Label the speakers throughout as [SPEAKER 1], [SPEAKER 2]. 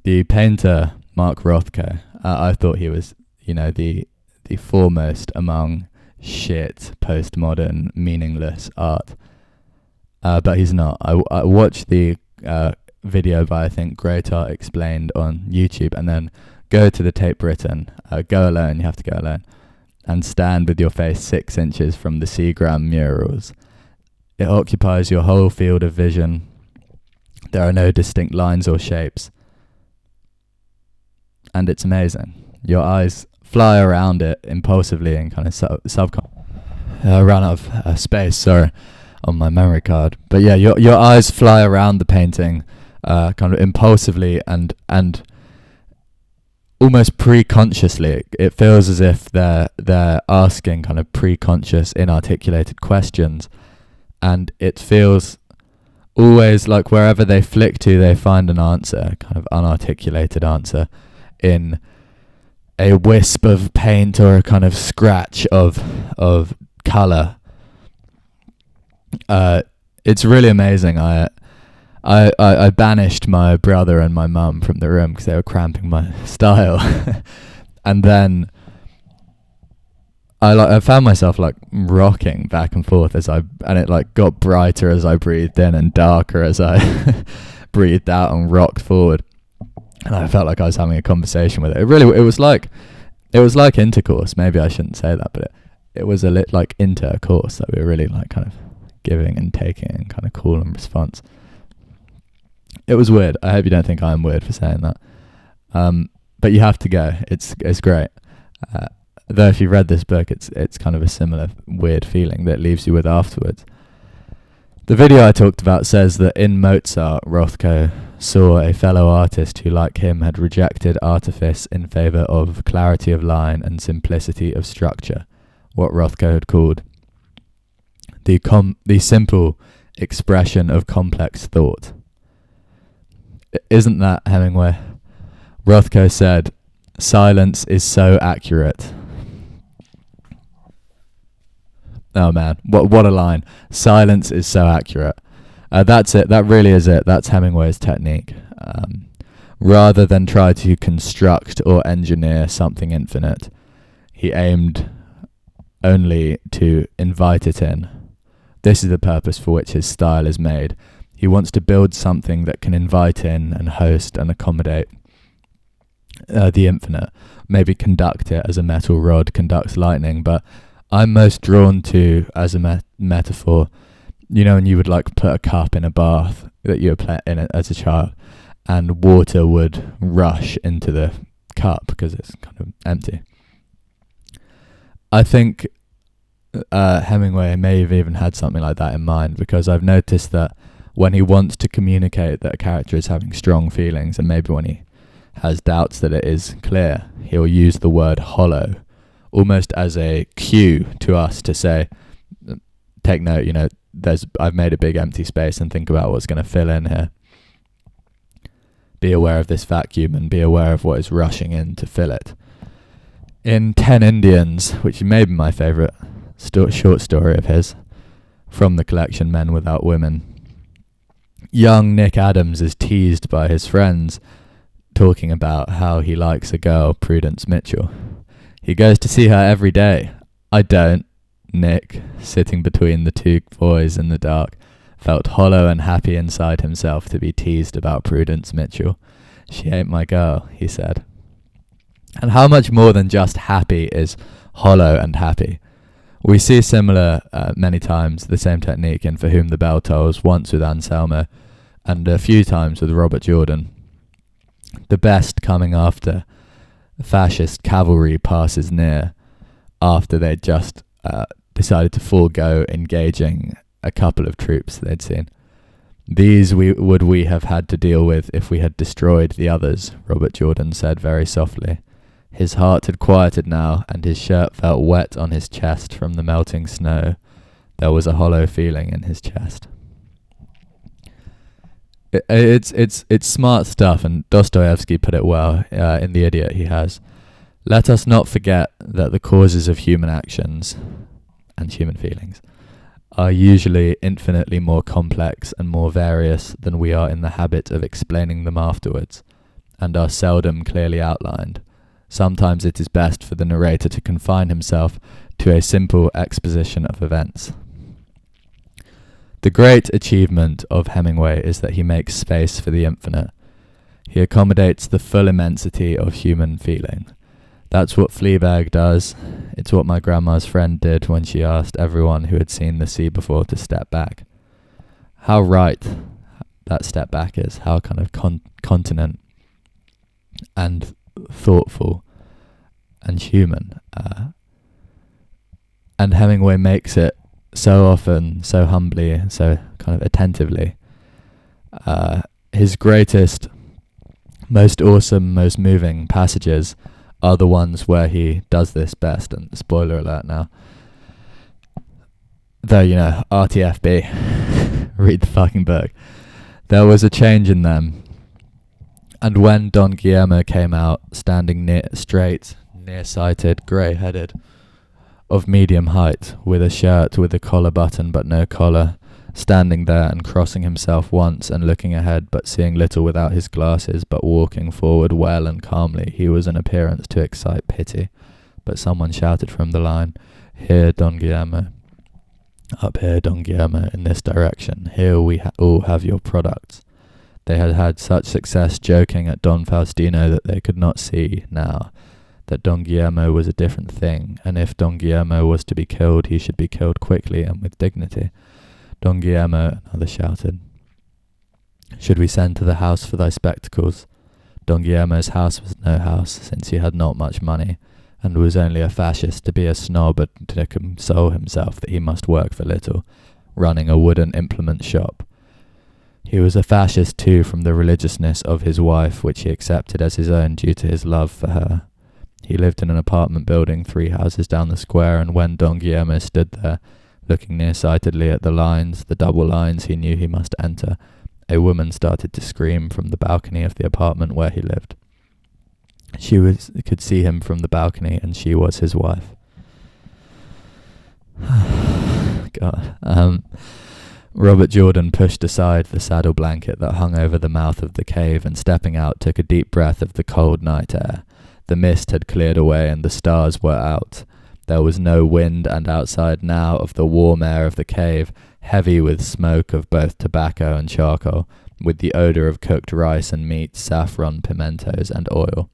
[SPEAKER 1] The painter Mark Rothko, I thought he was, the foremost among shit postmodern meaningless art, but he's not. I watched the video by, I think, Great Art Explained on YouTube, and then go to the Tate Britain. Go alone. You have to go alone, and stand with your face 6 inches from the Seagram murals. It occupies your whole field of vision. There are no distinct lines or shapes, and it's amazing. Your eyes fly around it impulsively and kind of subconsciously. I ran out of space, sorry, on my memory card. But yeah, your eyes fly around the painting kind of impulsively and almost pre-consciously. It feels as if they're asking kind of pre-conscious, inarticulated questions, and it feels always like wherever they flick to, they find an answer, kind of unarticulated answer, in a wisp of paint or a kind of scratch of colour. It's really amazing. I banished my brother and my mum from the room because they were cramping my style, and then I found myself like rocking back and forth and it like got brighter as I breathed in and darker as I breathed out and rocked forward. And I felt like I was having a conversation with it. It was like intercourse. Maybe I shouldn't say that, but it was like intercourse, that we were really like kind of giving and taking and kind of cool in response. It was weird. I hope you don't think I'm weird for saying that. But you have to go. It's great. Though if you read this book, it's kind of a similar weird feeling that it leaves you with afterwards. The video I talked about says that in Mozart, Rothko saw a fellow artist who, like him, had rejected artifice in favour of clarity of line and simplicity of structure, what Rothko had called the simple expression of complex thought. Isn't that Hemingway? Rothko said, "Silence is so accurate." Oh man, what a line. Silence is so accurate. That's it. That really is it. That's Hemingway's technique. Rather than try to construct or engineer something infinite, he aimed only to invite it in. This is the purpose for which his style is made. He wants to build something that can invite in and host and accommodate the infinite. Maybe conduct it as a metal rod conducts lightning, but I'm most drawn to, as a metaphor, when you would like put a cup in a bath that you were in it as a child, and water would rush into the cup because it's kind of empty. I think Hemingway may have even had something like that in mind, because I've noticed that when he wants to communicate that a character is having strong feelings, and maybe when he has doubts that it is clear, he'll use the word hollow, almost as a cue to us to say, take note, I've made a big empty space and think about what's going to fill in here. Be aware of this vacuum and be aware of what is rushing in to fill it. In 10 Indians, which may be my favourite short story of his, from the collection Men Without Women, young Nick Adams is teased by his friends talking about how he likes a girl, Prudence Mitchell. He goes to see her every day. I don't. Nick, sitting between the two boys in the dark, felt hollow and happy inside himself to be teased about Prudence Mitchell. She ain't my girl, he said. And how much more than just happy is hollow and happy? We see similar, many times, the same technique in For Whom the Bell Tolls, once with Anselmo, and a few times with Robert Jordan. The best coming after fascist cavalry passes near, after they'd just decided to forego engaging a couple of troops they'd seen. These we have had to deal with if we had destroyed the others, Robert Jordan said very softly. His heart had quieted now, and his shirt felt wet on his chest from the melting snow. There was a hollow feeling in his chest. It's smart stuff, and Dostoevsky put it well in The Idiot he has. Let us not forget that the causes of human actions and human feelings are usually infinitely more complex and more various than we are in the habit of explaining them afterwards, and are seldom clearly outlined. Sometimes it is best for the narrator to confine himself to a simple exposition of events. The great achievement of Hemingway is that he makes space for the infinite. He accommodates the full immensity of human feeling. That's what Fleabag does. It's what my grandma's friend did when she asked everyone who had seen the sea before to step back. How right that step back is, how kind of continent and thoughtful and human. And Hemingway makes it so often, so humbly, so kind of attentively. His greatest, most awesome, most moving passages are the ones where he does this best, and spoiler alert now. Though, RTFB, read the fucking book. There was a change in them. And when Don Guillermo came out, standing straight, nearsighted, grey-headed, of medium height, with a shirt with a collar button but no collar, standing there and crossing himself once and looking ahead but seeing little without his glasses, but walking forward well and calmly, he was an appearance to excite pity. But someone shouted from the line, "Here, Don Guillermo. Up here, Don Guillermo, in this direction. Here we all have your products." They had had such success joking at Don Faustino that they could not see now that Don Guillermo was a different thing, and if Don Guillermo was to be killed, he should be killed quickly and with dignity. Don Guillermo, another shouted, "Should we send to the house for thy spectacles?" Don Guillermo's house was no house, since he had not much money, and was only a fascist to be a snob and to console himself that he must work for little, running a wooden implement shop. He was a fascist too from the religiousness of his wife, which he accepted as his own due to his love for her. He lived in an apartment building 3 houses down the square, and when Don Guillermo stood there, looking nearsightedly at the lines, the double lines he knew he must enter, a woman started to scream from the balcony of the apartment where he lived. She could see him from the balcony, and she was his wife. God. Robert Jordan pushed aside the saddle blanket that hung over the mouth of the cave, and stepping out took a deep breath of the cold night air. The mist had cleared away and the stars were out. There was no wind, and outside now of the warm air of the cave, heavy with smoke of both tobacco and charcoal, with the odour of cooked rice and meat, saffron, pimentos, and oil.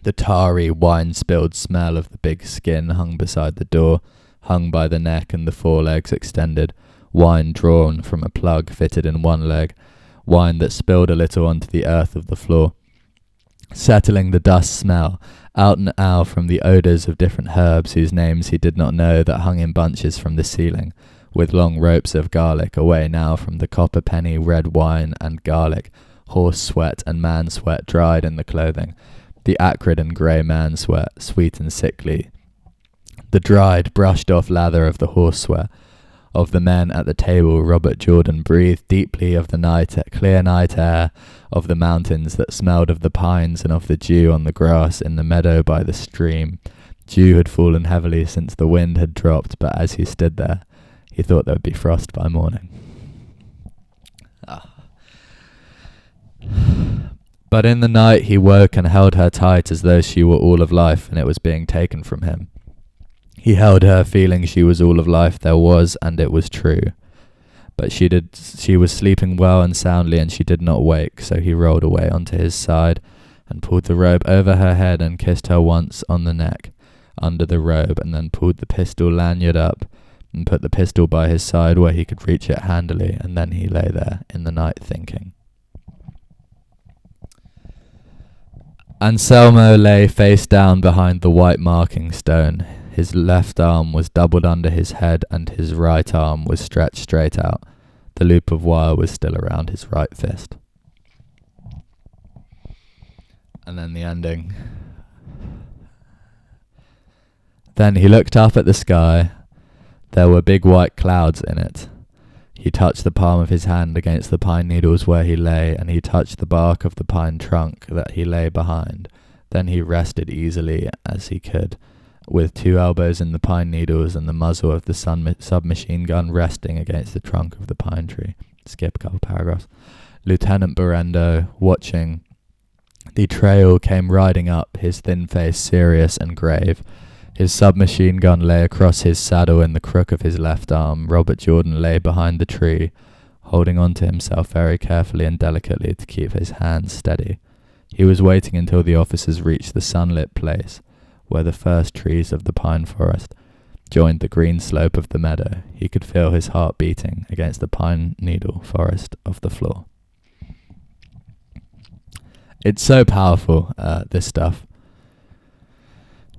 [SPEAKER 1] The tarry, wine-spilled smell of the big skin hung beside the door, hung by the neck and the forelegs extended, wine drawn from a plug fitted in one leg, wine that spilled a little onto the earth of the floor, settling the dust smell, out and out from the odours of different herbs whose names he did not know that hung in bunches from the ceiling, with long ropes of garlic away now from the copper penny red wine and garlic, horse sweat and man sweat dried in the clothing, the acrid and grey man sweat, sweet and sickly, the dried, brushed off lather of the horse sweat. Of the men at the table, Robert Jordan breathed deeply of the clear night air, of the mountains that smelled of the pines and of the dew on the grass in the meadow by the stream. Dew had fallen heavily since the wind had dropped, but as he stood there, he thought there would be frost by morning. But in the night he woke and held her tight as though she were all of life and it was being taken from him. He held her, feeling she was all of life there was, and it was true. But she was sleeping well and soundly, and she did not wake, so he rolled away onto his side, and pulled the robe over her head, and kissed her once on the neck, under the robe, and then pulled the pistol lanyard up, and put the pistol by his side where he could reach it handily, and then he lay there in the night thinking. Anselmo lay face down behind the white marking stone. His left arm was doubled under his head, and his right arm was stretched straight out. The loop of wire was still around his right fist. And then the ending. Then he looked up at the sky. There were big white clouds in it. He touched the palm of his hand against the pine needles where he lay, and he touched the bark of the pine trunk that he lay behind. Then he rested easily as he could, with 2 elbows in the pine needles and the muzzle of the submachine gun resting against the trunk of the pine tree. Skip a couple paragraphs. Lieutenant Berendo, watching The trail came riding up, his thin face serious and grave. His submachine gun lay across his saddle in the crook of his left arm. Robert Jordan lay behind the tree, holding on to himself very carefully and delicately to keep his hands steady. He was waiting until the officers reached the sunlit place where the first trees of the pine forest joined the green slope of the meadow. He could feel his heart beating against the pine needle forest of the floor. It's so powerful, this stuff.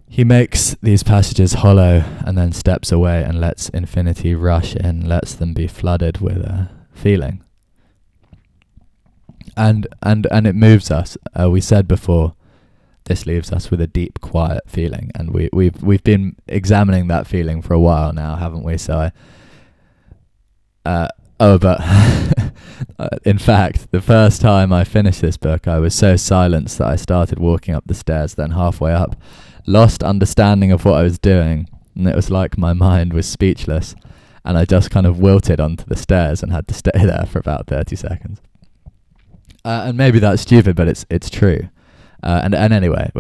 [SPEAKER 1] He makes these passages hollow and then steps away and lets infinity rush in, lets them be flooded with feeling. And it moves us. We said before, this leaves us with a deep, quiet feeling, and we've been examining that feeling for a while now, haven't we? So in fact, the first time I finished this book, I was so silenced that I started walking up the stairs. Then halfway up, lost understanding of what I was doing, and it was like my mind was speechless, and I just kind of wilted onto the stairs and had to stay there for about 30 seconds. And maybe that's stupid, but it's true. And anyway,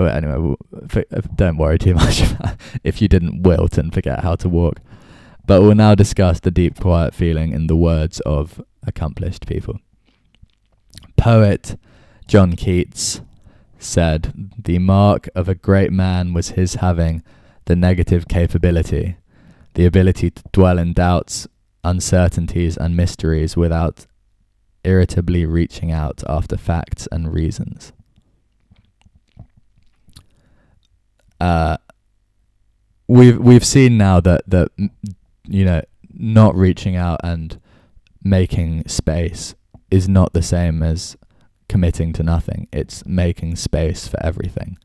[SPEAKER 1] don't worry too much if you didn't wilt and forget how to walk. But we'll now discuss the deep, quiet feeling in the words of accomplished people. Poet John Keats said, "The mark of a great man was his having the negative capability, the ability to dwell in doubts, uncertainties, and mysteries without irritably reaching out after facts and reasons." We've seen now that not reaching out and making space is not the same as committing to nothing. It's making space for everything.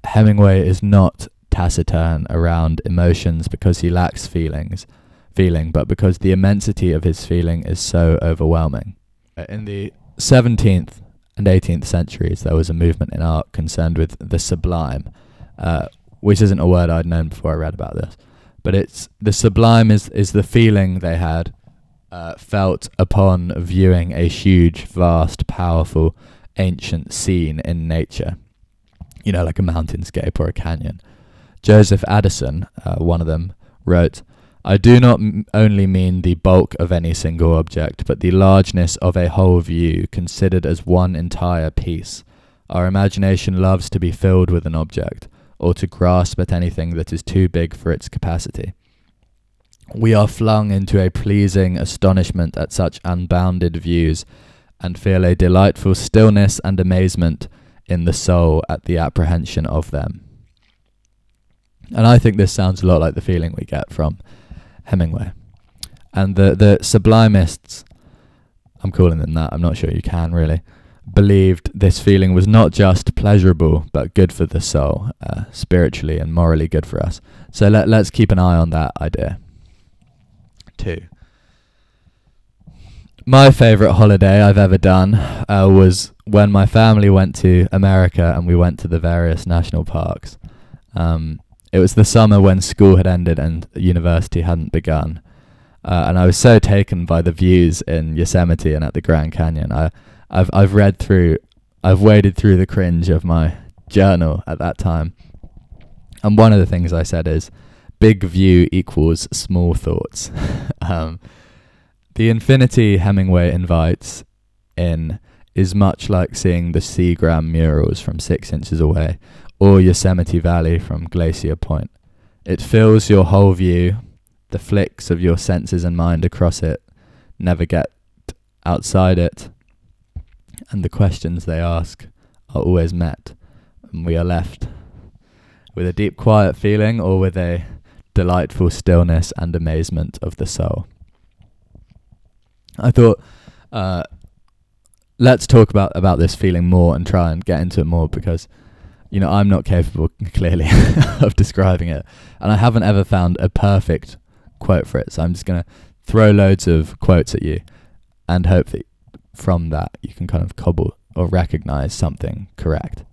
[SPEAKER 1] Hemingway is not taciturn around emotions because he lacks feeling, but because the immensity of his feeling is so overwhelming. In the 17th and 18th centuries, there was a movement in art concerned with the sublime, which isn't a word I'd known before I read about this. But it's the sublime is the feeling they had felt upon viewing a huge, vast, powerful, ancient scene in nature. Like a mountainscape or a canyon. Joseph Addison, one of them, wrote, "I do not only mean the bulk of any single object, but the largeness of a whole view considered as one entire piece. Our imagination loves to be filled with an object, or to grasp at anything that is too big for its capacity. We are flung into a pleasing astonishment at such unbounded views, and feel a delightful stillness and amazement in the soul at the apprehension of them." And I think this sounds a lot like the feeling we get from Hemingway. And the sublimists, I'm calling them that, I'm not sure you can really, believed this feeling was not just pleasurable, but good for the soul, spiritually and morally good for us. So let's keep an eye on that idea. 2. My favourite holiday I've ever done was when my family went to America and we went to the various national parks. It was the summer when school had ended and university hadn't begun. And I was so taken by the views in Yosemite and at the Grand Canyon. I've waded through the cringe of my journal at that time. And one of the things I said is, big view equals small thoughts. The infinity Hemingway invites in is much like seeing the Seagram murals from 6 inches away, or Yosemite Valley from Glacier Point. It fills your whole view. The flicks of your senses and mind across it never get outside it, and the questions they ask are always met, and we are left with a deep quiet feeling or with a delightful stillness and amazement of the soul. I thought, let's talk about this feeling more and try and get into it more, because I'm not capable, clearly, of describing it, and I haven't ever found a perfect quote for it, so I'm just going to throw loads of quotes at you and hope that from that you can kind of cobble or recognize something correct.